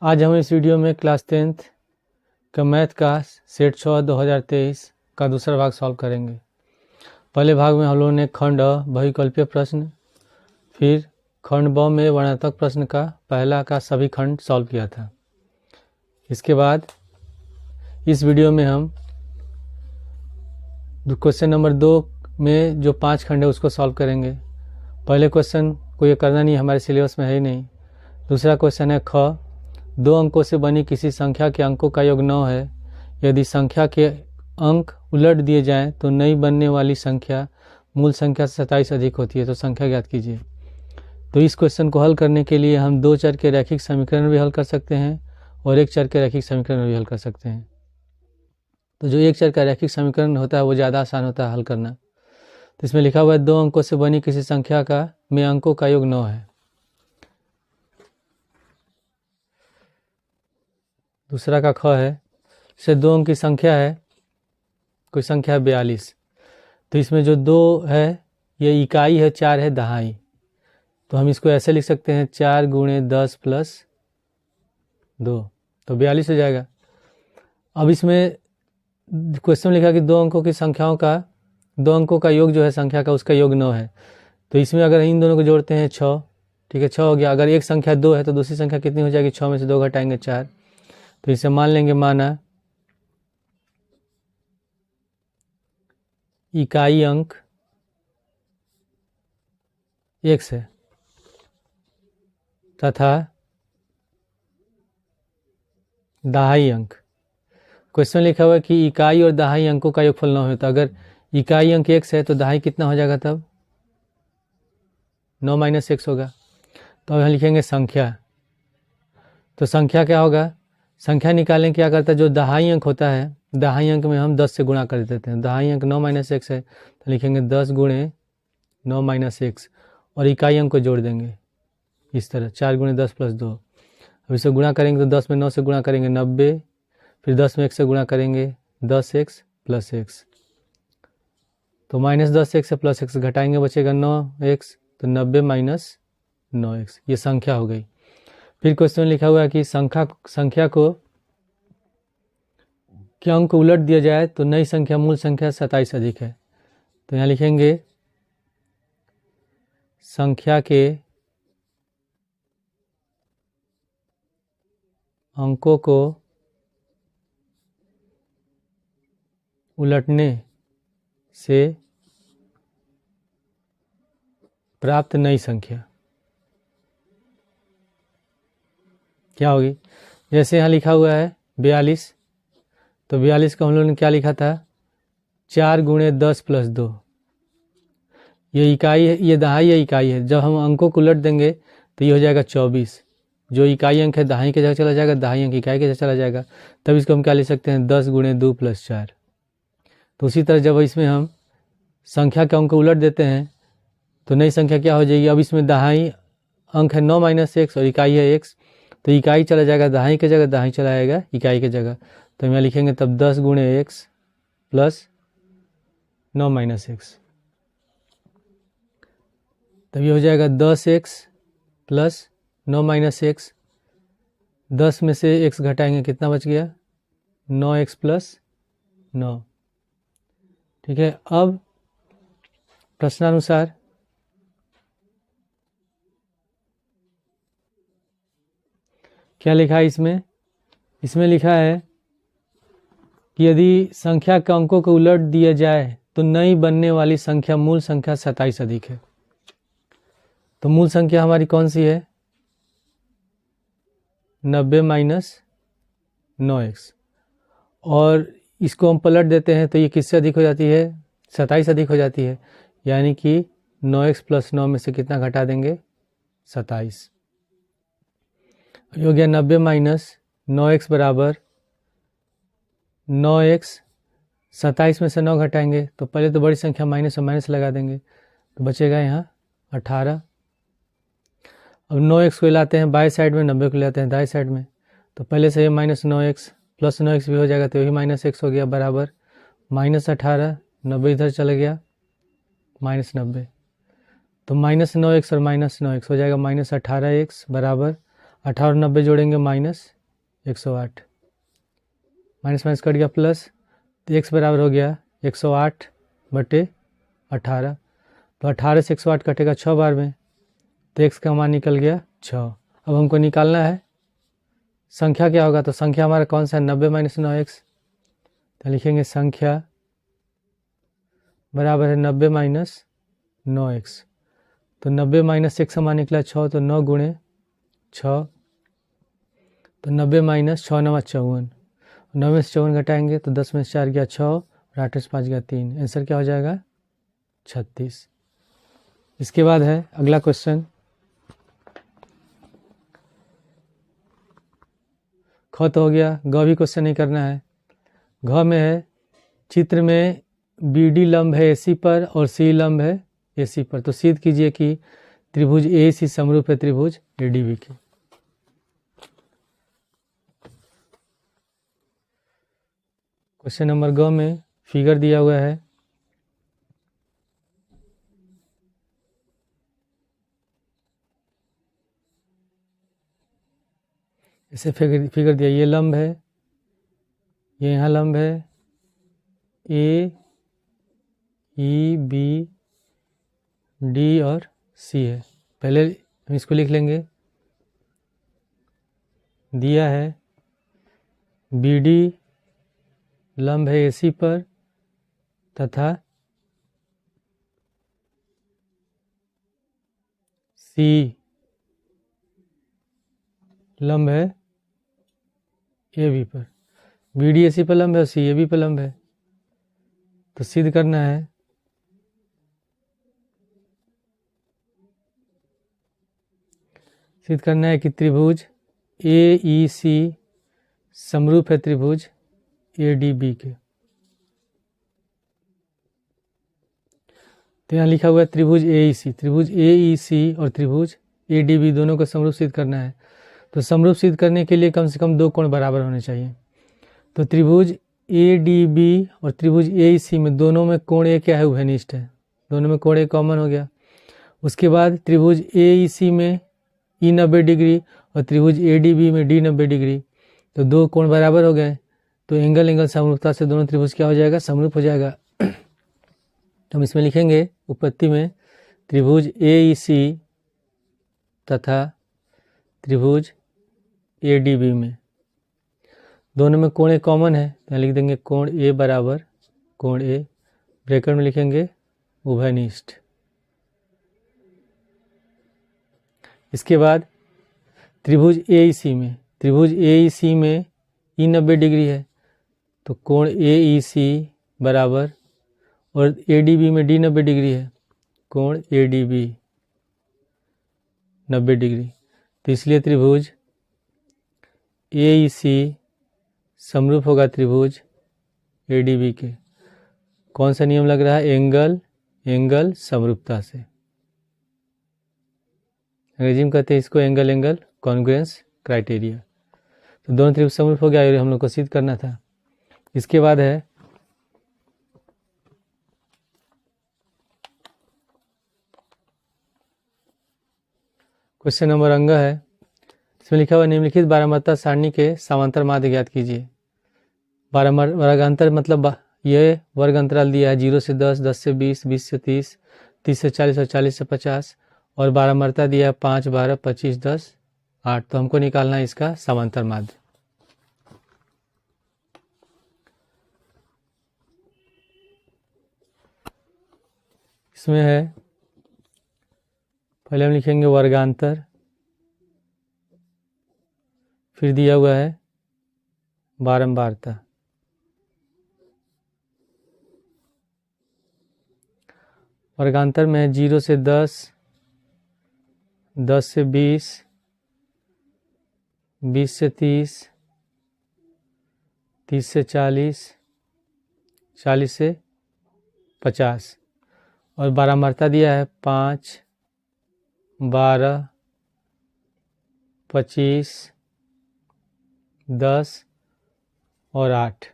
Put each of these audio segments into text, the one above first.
आज हम इस वीडियो में क्लास 10th का मैथ का सेट 6 2023 का दूसरा भाग सॉल्व करेंगे। पहले भाग में हम लोगों ने खंड अ बहुविकल्पीय प्रश्न, फिर खंड ब में वर्णनात्मक प्रश्न का पहला का सभी खंड सॉल्व किया था। इसके बाद इस वीडियो में हम क्वेश्चन नंबर 2 में जो 5 खंड है उसको सॉल्व करेंगे। पहले क्वेश्चन को ये करना नहीं, हमारे सिलेबस में है ही नहीं। दूसरा क्वेश्चन है ख, 2 अंकों से बनी किसी संख्या के अंकों का योग 9 है। यदि संख्या के अंक उलट दिए जाएं तो नई बनने वाली संख्या मूल संख्या से 27 अधिक होती है, तो संख्या ज्ञात कीजिए। तो इस क्वेश्चन को हल करने के लिए हम 2 चर के रैखिक समीकरण भी हल कर सकते हैं और 1 चर के रैखिक समीकरण भी हल कर सकते हैं। तो जो 1 चर का रैखिक समीकरण होता है वो ज़्यादा आसान होता है हल करना। तो इसमें लिखा हुआ है 2 अंकों से बनी किसी संख्या का में अंकों का योग 9 है। दूसरा का ख है, से 2 अंक की संख्या है, कोई संख्या है 42। तो इसमें जो 2 है ये इकाई है, 4 है दहाई। तो हम इसको ऐसे लिख सकते हैं 4 गुणे 10 प्लस 2, तो 42 हो जाएगा। अब इसमें क्वेश्चन लिखा कि 2 अंकों की संख्याओं का 2 अंकों का योग जो है संख्या का उसका योग 9 है। तो इसमें अगर इन दोनों को जोड़ते हैं 6, ठीक है 6 हो गया। अगर एक संख्या 2 है तो दूसरी संख्या कितनी हो जाएगी, 6 में से 2 घटाएंगे 4। तो इसे मान लेंगे माना इकाई अंक x है तथा दहाई अंक। क्वेश्चन लिखा हुआ है कि इकाई और दहाई अंकों का योगफल 9 है। तो अगर इकाई अंक x है तो दहाई कितना हो जाएगा, तब 9 - x होगा। तो अब हम लिखेंगे संख्या। तो संख्या क्या होगा, संख्या निकालें क्या करता है, जो दहाई अंक होता है दहाई अंक में हम 10 से गुणा कर देते हैं। दहाई अंक 9 - x है तो लिखेंगे 10 गुणे 9 - x और इकाई अंक को जोड़ देंगे इस तरह 4 गुणे 10 प्लस 2। अब इसे गुणा करेंगे तो 10 में 9 से गुणा करेंगे 90, फिर 10 में 1 से गुणा करेंगे 10x प्लस x। तो -10x से प्लस x घटाएंगे बचेगा 9x, तो 90 माइनस 9x, ये संख्या हो गई। फिर क्वेश्चन लिखा हुआ है कि संख्या को के अंक को उलट दिया जाए तो नई संख्या मूल संख्या 27 अधिक है। तो यहाँ लिखेंगे संख्या के अंकों को उलटने से प्राप्त नई संख्या क्या होगी। जैसे यहाँ लिखा हुआ है 42, तो 42 को हम लोगों ने क्या लिखा था, 4 गुणे 10 प्लस 2। ये इकाई है, ये दहाई है, इकाई है। जब हम अंकों को उलट देंगे तो ये हो जाएगा 24। जो इकाई अंक है दहाई के जगह चला जाएगा, दहाई अंक इकाई के जगह चला जाएगा। तब इसको हम क्या लिख सकते हैं, 10 गुणे 2 प्लस 4। तो उसी तरह जब इसमें हम संख्या के अंक को उलट देते हैं तो नई संख्या क्या हो जाएगी। अब इसमें दहाई अंक है 9 - x और इकाई है x, तो इकाई चला जाएगा दहाई के जगह, दहाई चला जाएगा इकाई के जगह। तो हम यहाँ लिखेंगे तब 10 गुणे x प्लस 9 - x, तब ये हो जाएगा 10x प्लस 9 - x। 10 में से x घटाएंगे कितना बच गया, 9x प्लस 9, ठीक है। अब प्रश्नानुसार क्या लिखा है इसमें लिखा है कि यदि संख्या के अंकों को उलट दिया जाए तो नई बनने वाली संख्या मूल संख्या 27 अधिक है। तो मूल संख्या हमारी कौन सी है, 90 माइनस 9x, और इसको हम पलट देते हैं तो ये किससे अधिक हो जाती है, 27 अधिक हो जाती है। यानी कि 9x प्लस 9 में से कितना घटा देंगे, 27। हो गया 90 माइनस 9x बराबर 9x। 27 में से 9 घटाएंगे तो पहले तो बड़ी संख्या माइनस और माइनस लगा देंगे तो बचेगा यहाँ 18। अब 9x को लाते हैं बाएं साइड में, 90 को लाते हैं दाएं साइड में, तो पहले से ये माइनस 9x प्लस 9x भी हो जाएगा, तो यही माइनस x हो गया बराबर -18। 90 इधर चला गया -90, तो -9x और -9x हो जाएगा -18x बराबर 18 और 90 जोड़ेंगे -108, माइनस माइनस कट गया प्लस, तो x बराबर हो गया 108/18। तो 18 से 108 कटेगा 6 बार में, तो x का मान निकल गया 6। अब हमको निकालना है संख्या क्या होगा, तो संख्या हमारा कौन सा है 90 - 9x, तो लिखेंगे संख्या बराबर है 90 - 9x। तो 90 - x हमारा निकला 6, तो 9 × 6, तो 90 - 6 × 9 = 54, 9 में से 54 घटाएंगे तो 10 में से 4 गया 6 और 8 से 5 गया 3, आंसर क्या हो जाएगा 36। इसके बाद है अगला क्वेश्चन, ख तो हो गया, ग भी क्वेश्चन नहीं करना है। घ में है चित्र में BD लंब है AC पर और C लंब है AC पर, तो सिद्ध कीजिए कि त्रिभुज AEC समरूप है त्रिभुज ADB के। क्वेश्चन नंबर ग में फिगर दिया हुआ है, ऐसे फिगर दिया, ये लंब है, ये यहाँ लंब है A E B D और C है। पहले हम इसको लिख लेंगे, दिया है BD लंब है AC पर तथा C लंब है AB पर। BD AC पर लंब है और C AB पर लंब है, तो सिद्ध करना है कि त्रिभुज AEC समरूप है त्रिभुज ADB के। तो यहाँ लिखा हुआ है त्रिभुज AEC और त्रिभुज ADB दोनों को समरूप सिद्ध करना है। तो समरूप सिद्ध करने के लिए कम से कम 2 कोण बराबर होने चाहिए। तो त्रिभुज ADB और त्रिभुज AEC में दोनों में कोण A क्या है, उभयनिष्ठ है, दोनों में कोण A कॉमन हो गया। उसके बाद त्रिभुज AEC में E 90 डिग्री और त्रिभुज ADB में D 90 डिग्री, तो 2 कोण बराबर हो गए, तो एंगल समरूपता से दोनों त्रिभुज क्या हो जाएगा, समरूप हो जाएगा। तो हम इसमें लिखेंगे उत्पत्ति में त्रिभुज AEC तथा त्रिभुज ADB में दोनों में कोण A कॉमन है, तो लिख देंगे कोण A बराबर कोण A, ब्रैकेट में लिखेंगे उभयनिष्ठ। इसके बाद त्रिभुज AEC में E 90 डिग्री है, तो कोण AEC बराबर, और ADB में D 90 डिग्री है, कोण ADB 90 डिग्री, तो इसलिए त्रिभुज AEC समरूप होगा त्रिभुज ADB के। कौन सा नियम लग रहा है, एंगल समरूपता से। अंग्रेजी में कहते हैं इसको एंगल कॉन्ग्रुएंस क्राइटेरिया। तो दोनों त्रिभुज समरूप हो गया, और हम लोग को सिद्ध करना था। इसके बाद है क्वेश्चन नंबर अंग है, इसमें लिखा हुआ निम्नलिखित बारहमात्रा सारणी के समांतर माध्य ज्ञात कीजिए। वर्गांतर मतलब ये वर्ग अंतराल दिया है 0 से 10, 10 से 20, 20 से 30, 30 से 40 और 40 से 50, और बारहमात्रा दिया है 5, 12, 25, 10, 8। तो हमको निकालना है इसका समांतर माध्य। इसमें है, पहले हम लिखेंगे वर्गांतर, फिर दिया हुआ है बारंबारता। वर्गांतर में 0 से 10, 10 से 20, 20 से 30, 30 से 40, 40 से 50, और बारहमात्रा दिया है 5, 12, 25, 10 और 8।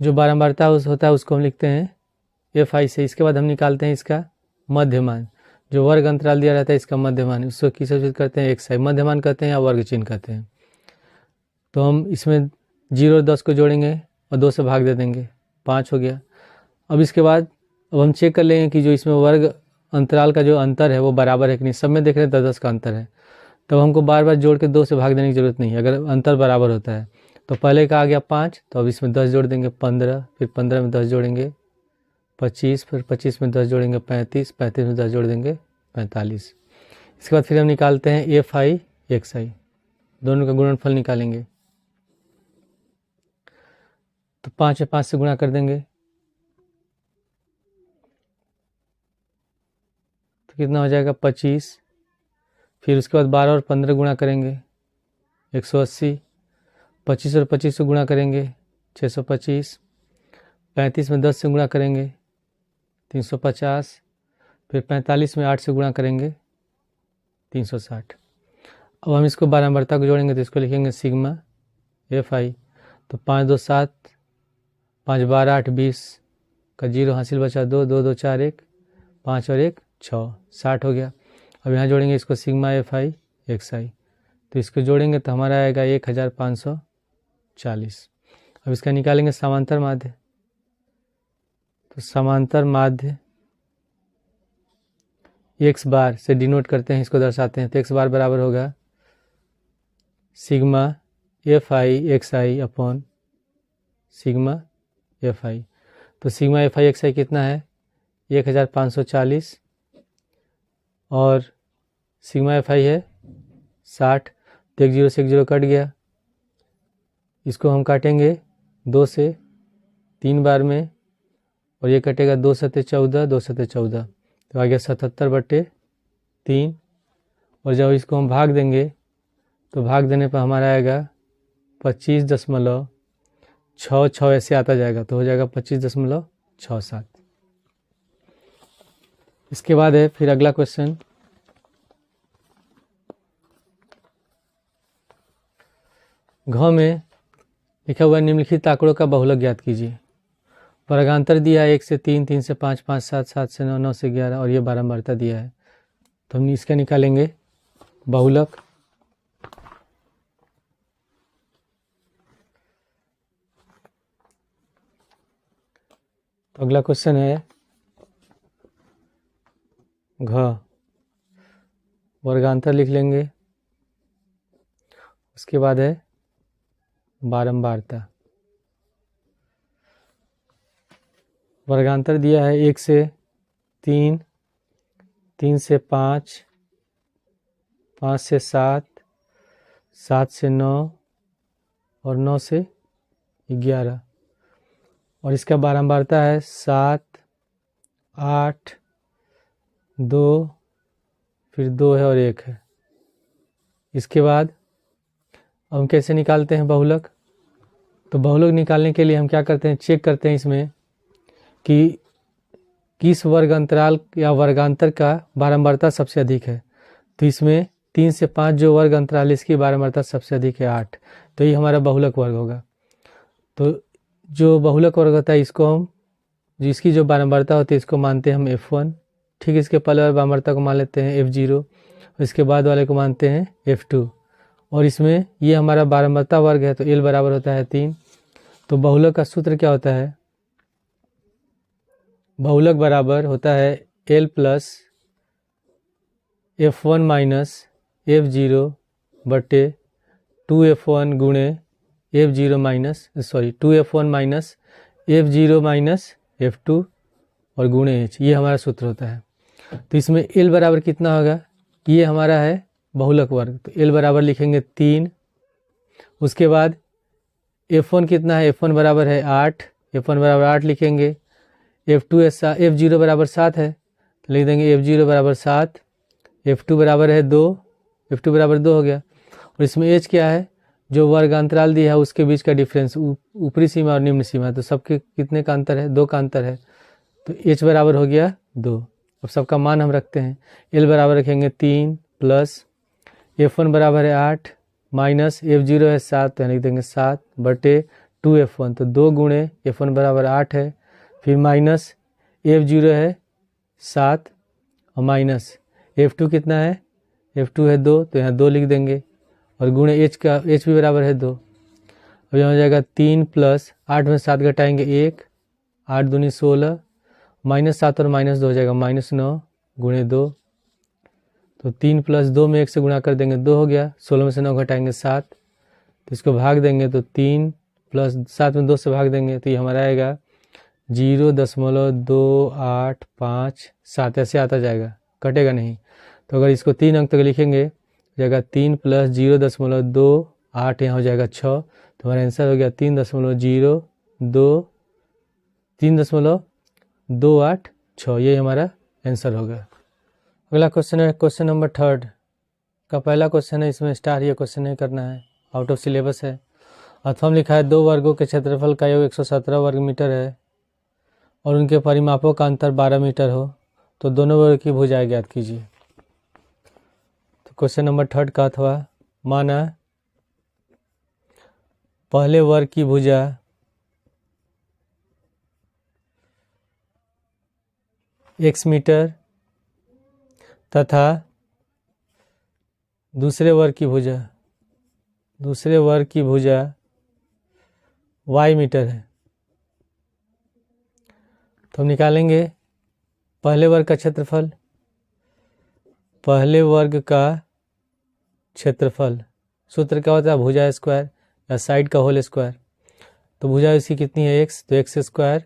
जो बारंबारता होता है उसको हम लिखते हैं FI से। इसके बाद हम निकालते हैं इसका मध्यमान। जो वर्ग अंतराल दिया रहता है इसका मध्यमान, उसको किस सूचित करते हैं? एक्स आई मध्यमान कहते हैं या वर्ग चिन्ह कहते हैं। तो हम इसमें 0 और 10 को जोड़ेंगे और 2 से भाग दे देंगे, 5 हो गया। अब इसके बाद अब हम चेक कर लेंगे कि जो इसमें वर्ग अंतराल का जो अंतर है वो बराबर है कि नहीं। सब में देख रहे हैं 10-10 का अंतर है, तब हमको बार बार जोड़ के 2 से भाग देने की जरूरत नहीं है अगर अंतर बराबर होता है। तो पहले का आ गया 5, तो अब इसमें 10 जोड़ देंगे 15, फिर 15 में 10 जोड़ेंगे 25, फिर 25 में 10 जोड़ेंगे 35, 35 में 10 जोड़ देंगे 45। इसके बाद फिर हम निकालते हैं एफ आई एक्स आई, दोनों का गुणनफल निकालेंगे। तो 5 में 5 से गुणा कर देंगे तो कितना हो जाएगा 25। फिर उसके बाद 12 और 15 गुणा करेंगे 180, 25 और 25 से गुणा करेंगे 625, 35 में 10 से गुणा करेंगे 350, फिर 45 में 8 से गुणा करेंगे 360। अब हम इसको बारंबारता को जोड़ेंगे तो इसको लिखेंगे सिग्मा एफ आई। तो 5 2 7, 5 12 8 20 का 0 हासिल बचा 2 2 2 4 1, 5 और 1 6, 60 हो गया। अब यहाँ जोड़ेंगे इसको सिग्मा एफ आई एक्स आई, तो इसको जोड़ेंगे तो हमारा आएगा 1540। अब इसका निकालेंगे समांतर माध्य, तो समांतर माध्य एक्स बार से डिनोट करते हैं, इसको दर्शाते हैं। तो एक्स बार बराबर होगा sigma F I x I upon sigma F I. तो सिग्मा एफ आई एक्स आई कितना है 1540 और सिग्मा एफ आई है 60। तो 1 0 से 1 0 कट गया, इसको हम काटेंगे 2 से 3 बार में और ये कटेगा 2 सत्ते 14, 2 सत्ते 14, तो आ गया 77/3। और जब इसको हम भाग देंगे तो भाग देने पर हमारा आएगा 25.66, ऐसे आता जाएगा तो हो जाएगा 25.67। इसके बाद है फिर अगला क्वेश्चन, घ में लिखा हुआ निम्नलिखित आंकड़ों का बहुलक ज्ञात कीजिए। वर्गांतर दिया है 1 से 3, 3 से 5, 5 7, 7 से 9, 9 से 11 और ये बारंबारता दिया है। तो हम इसका निकालेंगे बहुलक। तो अगला क्वेश्चन है घ, वर्गांतर लिख लेंगे, उसके बाद है बारंबारता। वर्गांतर दिया है 1 से 3, 3 से 5, 5 से 7, 7 से 9 और 9 से 11 और इसका बारंबारता है 7, 8, 2, फिर 2 है और 1 है। इसके बाद हम कैसे निकालते हैं बहुलक? तो बहुलक निकालने के लिए हम क्या करते हैं, चेक करते हैं इसमें कि किस वर्ग अंतराल या वर्गांतर का बारंबारता सबसे अधिक है। तो इसमें 3 से 5 जो वर्ग अंतराल है इसकी बारंबारता सबसे अधिक है 8, तो ये हमारा बहुलक वर्ग होगा। तो जो बहुलक वर्ग होता है इसको हम जिसकी जो बारंबारता होती है इसको मानते हैं हम F1। ठीक, इसके पहले वाले बारंबारता को मान लेते हैं F0, इसके बाद वाले को मानते हैं F2 और इसमें ये हमारा बारंबारता वर्ग है तो L बराबर होता है 3। तो बहुलक का सूत्र क्या होता है? बहुलक बराबर होता है L plus F1 minus F0 बटे 2F1 गुणे F0 minus 2F1 minus F0 minus F2 और गुणे H, ये हमारा सूत्र होता है। तो इसमें L बराबर कितना होगा, ये हमारा है बहुलक वर्ग, तो L बराबर लिखेंगे 3। उसके बाद F1 कितना है, F1 बराबर है 8, F1 बराबर 8 लिखेंगे। F0 बराबर 7 है तो लिख देंगे F0 बराबर 7, F2 बराबर है 2, F2 बराबर 2 हो गया। और इसमें H क्या है, जो वर्ग अंतराल दिया है उसके बीच का डिफरेंस, ऊपरी सीमा और निम्न सीमा, तो सबके कितने का अंतर है, 2 का अंतर है, तो H बराबर हो गया 2। अब सबका मान हम रखते हैं, L बराबर रखेंगे 3 प्लस F1 बराबर है 8 माइनस F0 है 7, तो लिख देंगे 7 बटे 2F1, तो 2 गुणे F1 बराबर 8 है, फिर माइनस F0 है 7 और माइनस F2 कितना है, F2 है 2, तो यहाँ 2 लिख देंगे और गुणे H का, H भी बराबर है 2। अब यहाँ हो जाएगा 3 प्लस 8 में 7 घटाएंगे 1, 8 दूनी 16, -7 और -2 हो जाएगा -9 गुणे 2। तो 3 प्लस 2 में 1 से गुणा कर देंगे 2 हो गया, 16 में से 9 घटाएंगे 7, तो इसको भाग देंगे तो 3 प्लस 7 में 2 से भाग देंगे तो ये हमारा आएगा 0.2857, ऐसे आता जाएगा, कटेगा नहीं। तो अगर इसको 3 अंक तक लिखेंगे जाएगा 3 प्लस 0.28, यहाँ हो जाएगा 6, तो हमारा आंसर हो गया 3.286, ये हमारा आंसर होगा। अगला क्वेश्चन है क्वेश्चन नंबर 3 का पहला क्वेश्चन है, इसमें स्टार ये क्वेश्चन नहीं करना है, आउट ऑफ सिलेबस है। अथवा लिखा है 2 वर्गों के क्षेत्रफल का योग 117 वर्ग मीटर है और उनके परिमापों का अंतर 12 मीटर हो, तो दोनों वर्ग की भुजाएं ज्ञात कीजिए। तो क्वेश्चन नंबर 3 का अथवा माना पहले वर्ग की भुजा x मीटर तथा दूसरे वर्ग की भुजा y मीटर है। तो हम निकालेंगे पहले वर्ग का क्षेत्रफल। पहले वर्ग का क्षेत्रफल सूत्र क्या होता है, भुजा स्क्वायर या साइड का होल स्क्वायर। तो भुजा इसकी कितनी है x, तो x स्क्वायर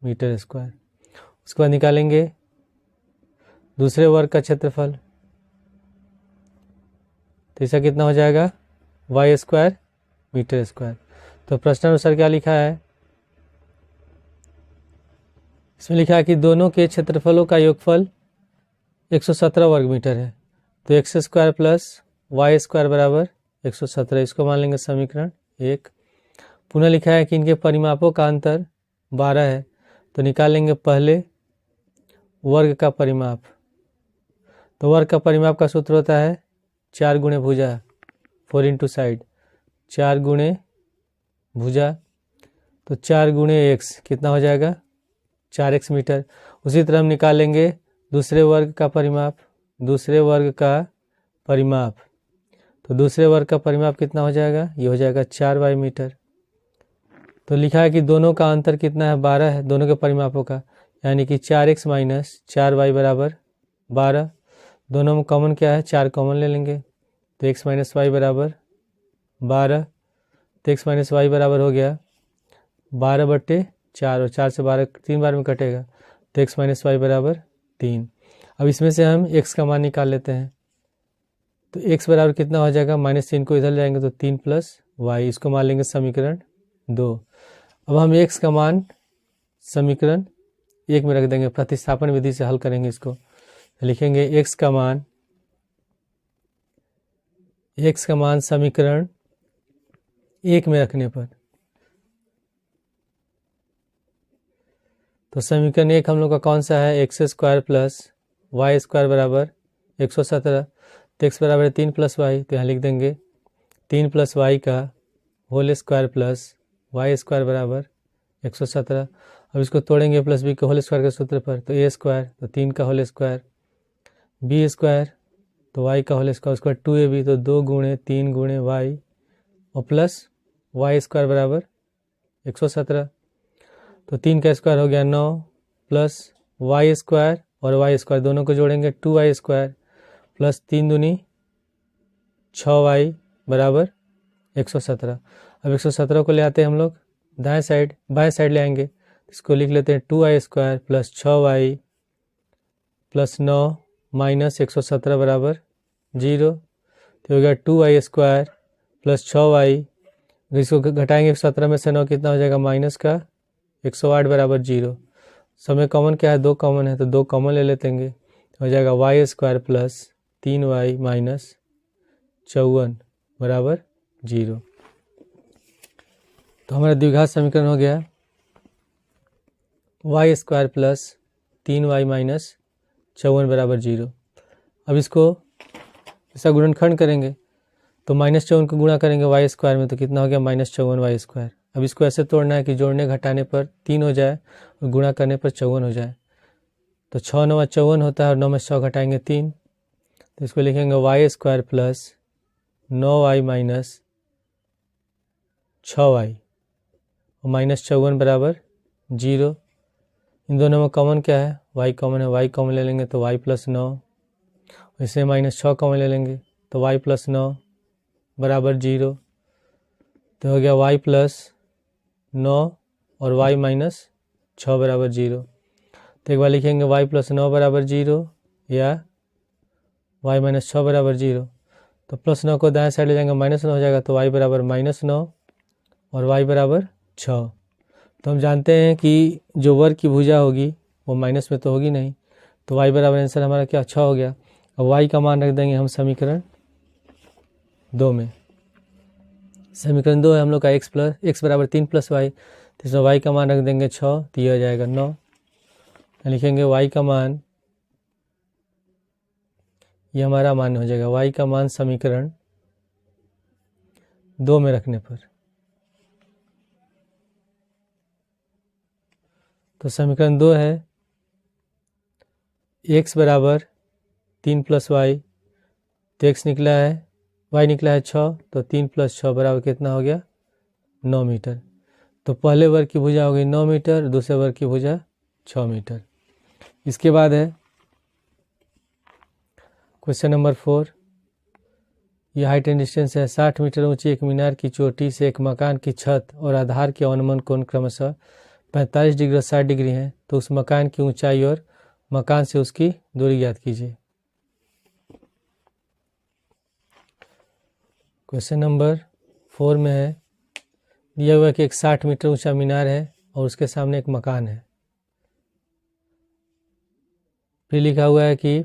मीटर स्क्वायर। उसके बाद निकालेंगे दूसरे वर्ग का क्षेत्रफल, तो इसका कितना हो जाएगा y स्क्वायर मीटर स्क्वायर। तो प्रश्नानुसार क्या लिखा है, इसमें लिखा है कि दोनों के क्षेत्रफलों का योगफल 117 वर्ग मीटर है, तो x square plus y square बराबर 117, इसको मान लेंगे समीकरण 1। पुनः लिखा है कि इनके परिमापों का अंतर 12 है, तो निकाल लेंगे पहले वर्ग का परिमाप। तो वर्ग का परिमाप का सूत्र होता है 4 गुणे भुजा 4 इंटू साइड, 4 गुणे भुजा, तो 4 गुणे x कितना हो जाएगा 4x मीटर। उसी तरह हम निकालेंगे दूसरे वर्ग का परिमाप। तो दूसरे वर्ग का परिमाप कितना हो जाएगा, ये हो जाएगा 4y मीटर। तो लिखा है कि दोनों का अंतर कितना है 12 है, दोनों के परिमापों का, यानी कि 4x माइनस 4y बराबर 12। दोनों में कॉमन क्या है, 4 कॉमन ले लेंगे, तो x माइनस वाई बराबर 12। तो x माइनस वाई बराबर हो गया 12/4 और 4 से 12 3 बार में कटेगा, तो x माइनस वाई बराबर 3। अब इसमें से हम x का मान निकाल लेते हैं। तो x बराबर कितना हो जाएगा, -3 को इधर जाएंगे तो 3 प्लस वाई, इसको मान लेंगे समीकरण 2। अब हम x का मान समीकरण 1 में रख देंगे, प्रतिस्थापन विधि से हल करेंगे इसको। लिखेंगे x का मान समीकरण 1 में रखने पर, तो समीकरण 1 हम लोग का कौन सा है, x square plus Y square बराबर 117। तो x बराबर 3 प्लस वाई, तो यहाँ लिख देंगे 3 प्लस वाई का whole square plus Y square बराबर 117। अब इसको तोड़ेंगे प्लस बी के होल स्क्वायर के सूत्र पर, तो a स्क्वायर तो 3 का होल स्क्वायर, बी स्क्वायर तो y का होल स्क्वायर, उसके बाद 2ab तो 2 गुणे 3 गुणे y और प्लस वाई स्क्वायर बराबर 117। तो 3 का स्क्वायर हो गया 9 प्लस वाई स्क्वायर और वाई स्क्वायर दोनों को जोड़ेंगे 2y स्क्वायर प्लस 3 दूनी 6y बराबर 117। अब 117 को ले आते हैं हम लोग बाएं साइड ले आएंगे, इसको लिख लेते हैं 2y square plus 6y plus 9 minus 117 बराबर 0। तो हो गया 2y स्क्वायर प्लस 6y, इसको घटाएंगे 17 में से 9 कितना हो जाएगा माइनस का 108 बराबर 0। समय कॉमन क्या है, 2 कॉमन है, तो 2 कॉमन ले लेते हैं, हो जाएगा y square plus 3y minus 54 बराबर 0। तो हमारा द्विघात समीकरण हो गया y square plus 3y minus 54 बराबर 0। अब इसको ऐसा गुणनखंड करेंगे, तो -54 को गुणा करेंगे y स्क्वायर में, तो कितना हो गया -54y स्क्वायर। अब इसको ऐसे तोड़ना है कि जोड़ने घटाने पर 3 हो जाए और गुणा करने पर 54 हो जाए। तो 6 9 54 होता है और 9 में 6 घटाएंगे 3, तो इसको लिखेंगे Y square plus 9y minus 6y और माइनस 54 बराबर 0। इन दोनों में कॉमन क्या है, y कॉमन है, y कॉमन ले लेंगे तो y प्लस 9, इससे माइनस 6 कॉमन ले लेंगे तो y प्लस 9 बराबर 0। तो हो गया y प्लस 9 और y माइनस 6 बराबर 0। तो एक बार लिखेंगे y प्लस 9 बराबर 0 या y माइनस 6 बराबर 0। तो प्लस 9 को दाएं साइड ले जाएंगे माइनस 9 हो जाएगा, तो y बराबर माइनस 9 और y बराबर 6। तो हम जानते हैं कि जो वर्ग की भुजा होगी वो माइनस में तो होगी नहीं, तो y बराबर आंसर हमारा क्या 6 हो गया। अब y का मान रख देंगे हम समीकरण 2 में। समीकरण 2 है हम लोग का x बराबर 3 प्लस y, तो इसमें y का मान रख देंगे 6, तो ये हो जाएगा 9। लिखेंगे y का मान, ये हमारा मान हो जाएगा y का मान समीकरण 2 में रखने पर। तो समीकरण 2 है x बराबर 3 प्लस y, तो x निकला है, y निकला है 6, तो 3 प्लस 6 बराबर कितना हो गया 9 मीटर। तो पहले वर्ग की भुजा हो गई 9 मीटर, दूसरे वर्ग की भुजा 6 मीटर। इसके बाद है क्वेश्चन नंबर 4। यह हाइट एंड डिस्टेंस है 60 मीटर ऊंची एक मीनार की चोटी से एक मकान की छत और आधार के अनुमान कोण क्रमशः 45 डिग्री और 60 डिग्री है, तो उस मकान की ऊंचाई और मकान से उसकी दूरी ज्ञात कीजिए। क्वेश्चन नंबर 4 में है दिया हुआ कि एक 60 मीटर ऊंचा मीनार है और उसके सामने एक मकान है। फिर लिखा हुआ है कि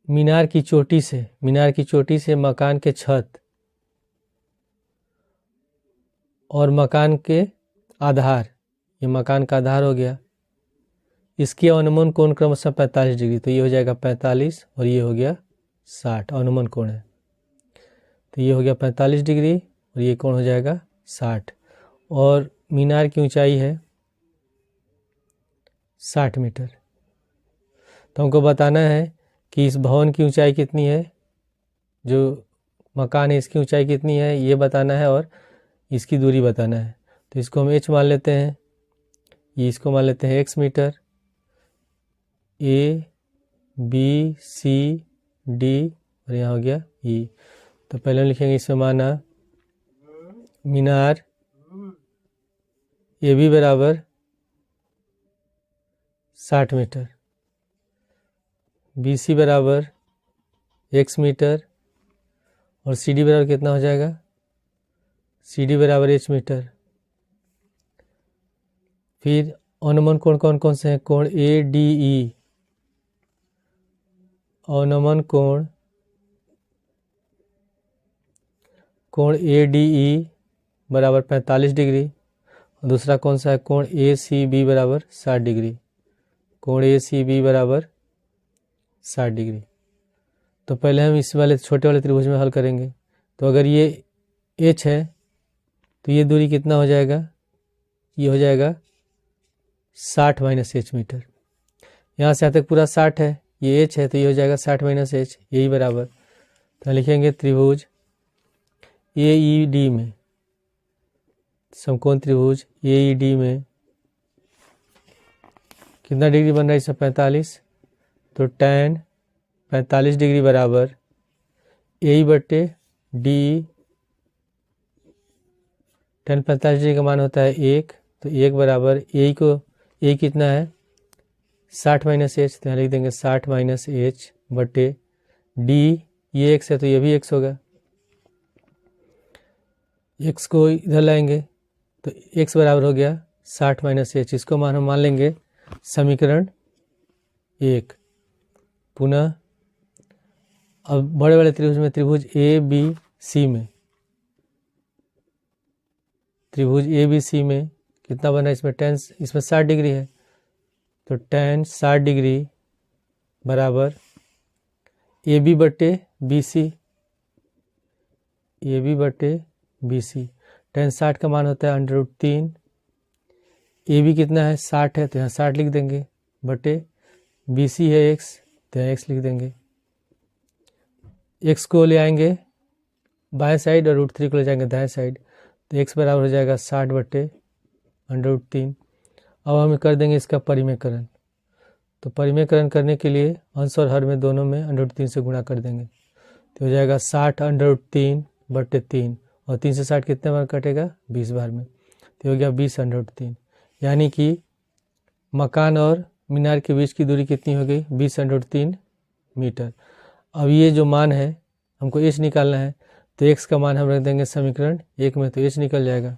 मीनार की चोटी से मकान के छत और मकान के आधार, ये मकान का आधार हो गया, इसकी अनुमान कोण क्रमशः 45 डिग्री, तो ये हो जाएगा 45 और ये हो गया 60, अनुमान कोण है, तो ये हो गया 45 डिग्री और ये कोण हो जाएगा 60। और मीनार की ऊंचाई है 60 मीटर। तो हमको बताना है कि इस भवन की ऊंचाई कितनी है, जो मकान है इसकी ऊंचाई कितनी है ये बताना है और इसकी दूरी बताना है। तो इसको हम h मान लेते हैं, ये इसको मान लेते हैं x metre, a b c d और यहाँ हो गया e। तो पहले हम लिखेंगे इसमें माना मीनार ए बी बराबर 60 मीटर, बी सी बराबर x मीटर और सी डी बराबर कितना हो जाएगा, सी डी बराबर h मीटर। फिर अनुमान कोण कौन कौन से हैं, कोण ए डी ई, अनुमान कोण ए डी ई बराबर 45 डिग्री और दूसरा कौन सा है कोण ए सी बी बराबर 60 डिग्री, कोण ए सी बी बराबर 60 डिग्री। तो पहले हम इस वाले छोटे वाले त्रिभुज में हल करेंगे। तो अगर ये h है तो ये दूरी कितना हो जाएगा, ये हो जाएगा 60 माइनस h मीटर। यहाँ से यहाँ तक पूरा 60 है, ये h है तो ये हो जाएगा 60 माइनस h, यही बराबर। तो लिखेंगे त्रिभुज ए ई डी में, समकोण त्रिभुज ए ई डी में कितना डिग्री बन रहा है इसमें 45, तो tan 45 डिग्री बराबर ए बट्टे डी। tan 45 डिग्री का मान होता है 1, तो 1 बराबर ए कितना है 60 माइनस एच, तो यहाँ लिख देंगे 60 माइनस एच बट्टे डी, ये x है तो ये भी x होगा, x को इधर लाएंगे तो x बराबर हो गया 60 माइनस एच। इसको हम मान लेंगे समीकरण 1। पुनः अब बड़े वाले त्रिभुज में, त्रिभुज ए बी सी में, त्रिभुज ए बी सी में कितना बना इसमें इसमें 60 डिग्री है, तो tan 60 डिग्री बराबर ए बी बट्टे बी सी, ए बी बट्टे बी सी। tan 60 का मान होता है √3, ए बी कितना है 60 है तो यहाँ 60 लिख देंगे बटे BC है x, तो यहाँ x लिख देंगे। x को ले आएंगे बाएं साइड और √3 को ले जाएंगे दाएं साइड, तो x बराबर हो जाएगा 60/√3। अब हम कर देंगे इसका परिमेयकरण। तो परिमेयकरण करने के लिए अंश और हर में दोनों में √3 से गुणा कर देंगे, तो हो जाएगा 60√3/3, और 3 से 60 कितने बार कटेगा? 20 बार में, तो हो गया 20√3। यानी कि मकान और मीनार के बीच की दूरी कितनी हो गई? 20√3 मीटर। अब ये जो मान है हमको h निकालना है, तो x का मान हम रख देंगे समीकरण 1 में, तो h निकल जाएगा।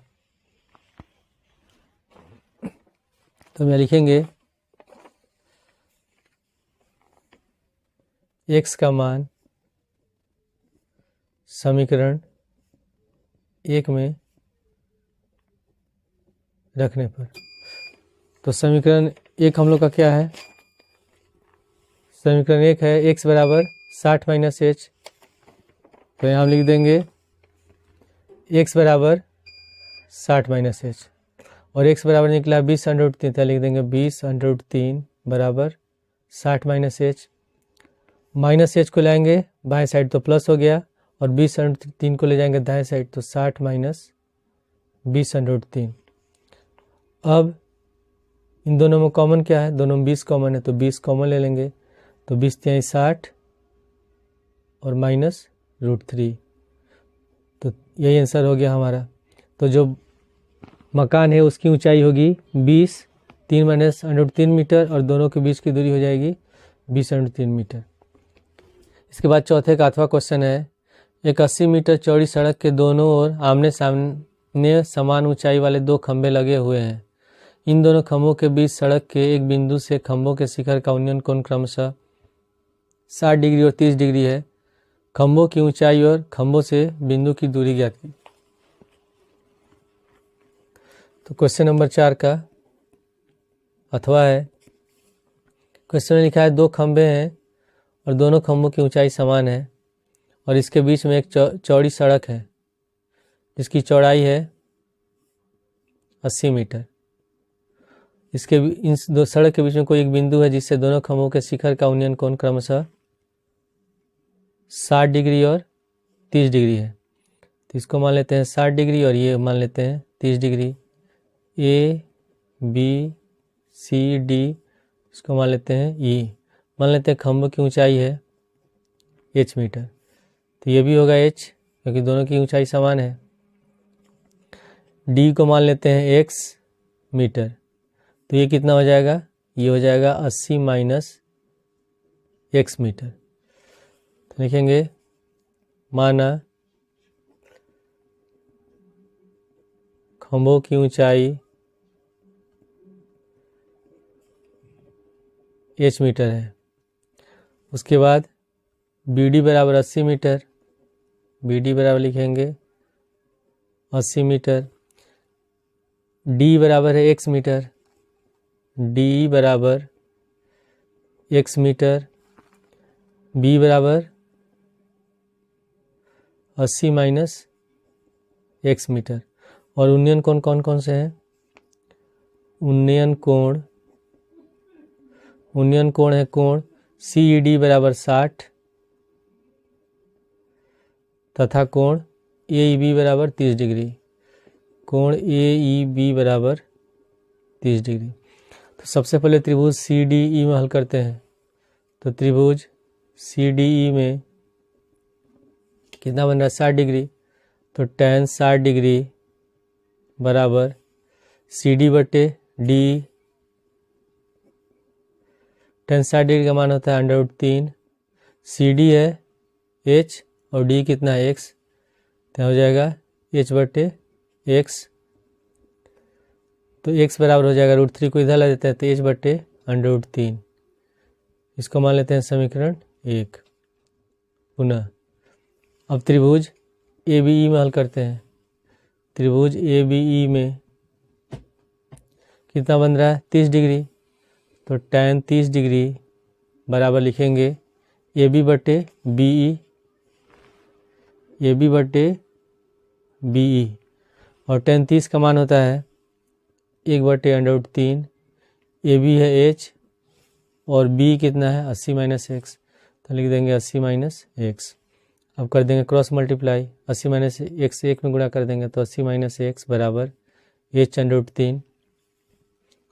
तो हम लिखेंगे x का मान समीकरण 1 में रखने पर, तो समीकरण 1 हम लोग का क्या है? समीकरण 1 है x बराबर 60 - h, तो यहाँ हम लिख देंगे x बराबर 60 - h, और x बराबर निकला 20√3, तो लिख देंगे 20√3 बराबर 60 - h। माइनस h को लाएंगे बाएं साइड तो प्लस हो गया, और 20√3 को ले जाएंगे दाएं साइड तो 60 - 20√3। अब इन दोनों में कॉमन क्या है? दोनों में 20 कॉमन है, तो 20 कॉमन ले लेंगे, तो 20 × 60 और -√3, तो यही आंसर हो गया हमारा। तो जो मकान है उसकी ऊंचाई होगी 20, 3 - √3 मीटर, और दोनों के बीच की दूरी हो जाएगी 20√3 मीटर। इसके बाद चौथे का 8वां क्वेश्चन है, एक 80 मीटर चौड़ी सड़क के दोनों ओर आमने सामने समान ऊंचाई वाले 2 खंभे लगे हुए हैं। इन दोनों खंभों के बीच सड़क के एक बिंदु से खंभों के शिखर का उन्नयन कोण क्रमशः 60 डिग्री और 30 डिग्री है। खंभों की ऊंचाई और खंभों से बिंदु की दूरी ज्ञात की। तो क्वेश्चन नंबर 4 का अथवा है, क्वेश्चन में लिखा है 2 खंभे हैं और दोनों खंभों की ऊंचाई समान है, और इसके बीच में एक चौड़ी सड़क है जिसकी चौड़ाई है 80 मीटर। इन दो सड़क के बीच में कोई एक बिंदु है जिससे दोनों खंभों के शिखर का उन्नयन कोण क्रमशः 60 डिग्री और 30 डिग्री है। तो इसको मान लेते हैं 60 डिग्री और ये मान लेते हैं 30 degree. A B C D इसको मान लेते हैं ई। मान लेते हैं खंभों की ऊंचाई है h मीटर, तो ये भी होगा h क्योंकि दोनों की ऊंचाई समान है। d को मान लेते हैं x मीटर, तो ये कितना हो जाएगा? ये हो जाएगा 80 - x मीटर। तो लिखेंगे माना खंभों की ऊंचाई h मीटर है। उसके बाद BD बराबर 80 मीटर, BD बराबर लिखेंगे 80 मीटर। D बराबर है x मीटर, D बराबर x मीटर। B बराबर 80 - x मीटर। और उन्नयन कोण कौन कौन से हैं? उन्नयन कोण है कोण CED बराबर 60 तथा कोण AEB बराबर 30 डिग्री। कोण AEB बराबर 30 डिग्री। तो सबसे पहले त्रिभुज CDE में हल करते हैं। तो त्रिभुज CDE में कितना बन रहा है? 60 डिग्री। तो tan 60 डिग्री बराबर CD/D। tan 60 डिग्री का मान होता है √3। CD है h और d कितना है? x, तो हो जाएगा h/x। तो x बराबर हो जाएगा √3 को इधर ला देते हैं तो h/√3। इसको मान लेते हैं समीकरण 1। पुनः अब त्रिभुज ABE में हल करते हैं। त्रिभुज ABE में कितना बन रहा है? 30 डिग्री। तो tan 30 डिग्री बराबर लिखेंगे AB/BE, AB/BE। और tan 30 का मान होता है 1/√3। AB है h और b कितना है 80 माइनस एक्स, तो लिख देंगे 80 माइनस एक्स। अब कर देंगे क्रॉस मल्टीप्लाई, 80 माइनस एक्स से 1 में गुणा कर देंगे तो 80 माइनस एक्स बराबर h/3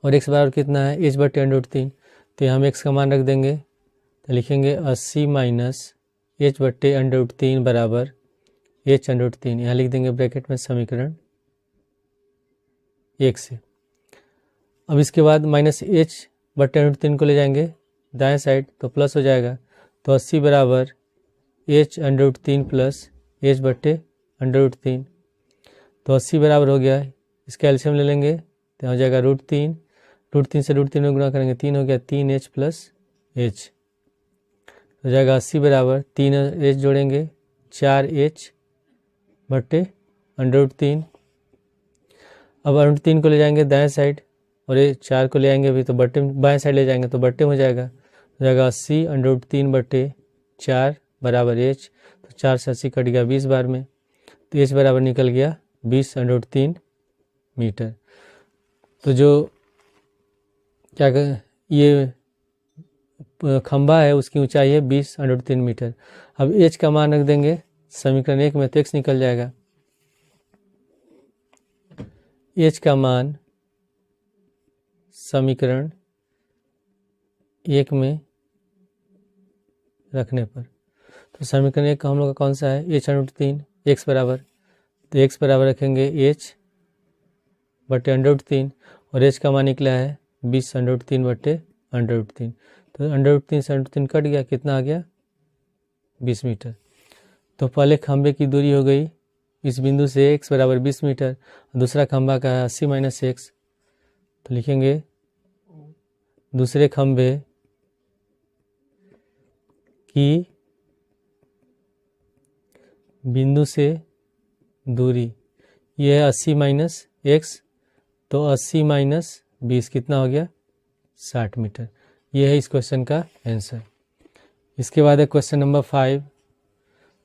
और x बराबर कितना है h/3, तो यहाँ हम x का मान रख देंगे तो लिखेंगे 80 माइनस h/3 बराबर h/3, यहाँ लिख देंगे ब्रैकेट में समीकरण 1 से। अब इसके बाद माइनस h/3 को ले जाएंगे दाएं साइड तो प्लस हो जाएगा, तो 80 बराबर h/3 प्लस h/3, तो 80 बराबर हो गया। इसका एलसीएम ले लेंगे तो हो जाएगा √3, √3 से √3 में गुणा करेंगे 3 हो गया 3h प्लस h, हो जाएगा 80 बराबर 3h जोड़ेंगे 4h/√3। अब √3 को ले जाएंगे दाएं साइड और ये 4 को ले आएंगे अभी तो बट्टे बाएं साइड ले जाएंगे तो बट्टे में हो जाएगा 80/3/4 बराबर h, तो 4 से 80 कट गया 20 बार में, तो h बराबर निकल गया 20/3 मीटर। तो जो क्या ये खंभा है उसकी ऊंचाई है 20/3 मीटर। अब h का मान रख देंगे समीकरण 1 में तो x निकल जाएगा, h का मान समीकरण 1 में रखने पर, तो समीकरण 1 का हम लोग का कौन सा है h/3, x बराबर, तो x बराबर रखेंगे h/3 और h का मान निकला है 20/3/3, तो √3 से √3 कट गया, कितना आ गया 20 मीटर। तो पहले खंभे की दूरी हो गई इस बिंदु से x बराबर 20 मीटर, दूसरा खंभा का है 80 माइनस एक्स, तो लिखेंगे दूसरे खंभे की बिंदु से दूरी यह है 80 माइनस एक्स, तो 80 माइनस 20 कितना हो गया 60 मीटर। यह है इस क्वेश्चन का आंसर। इसके बाद है क्वेश्चन नंबर 5।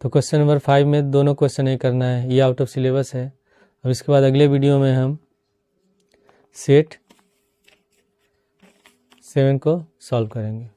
तो क्वेश्चन नंबर 5 में दोनों क्वेश्चन ही करना है, ये आउट ऑफ सिलेबस है। अब इसके बाद अगले वीडियो में हम सेट 7 को सॉल्व करेंगे।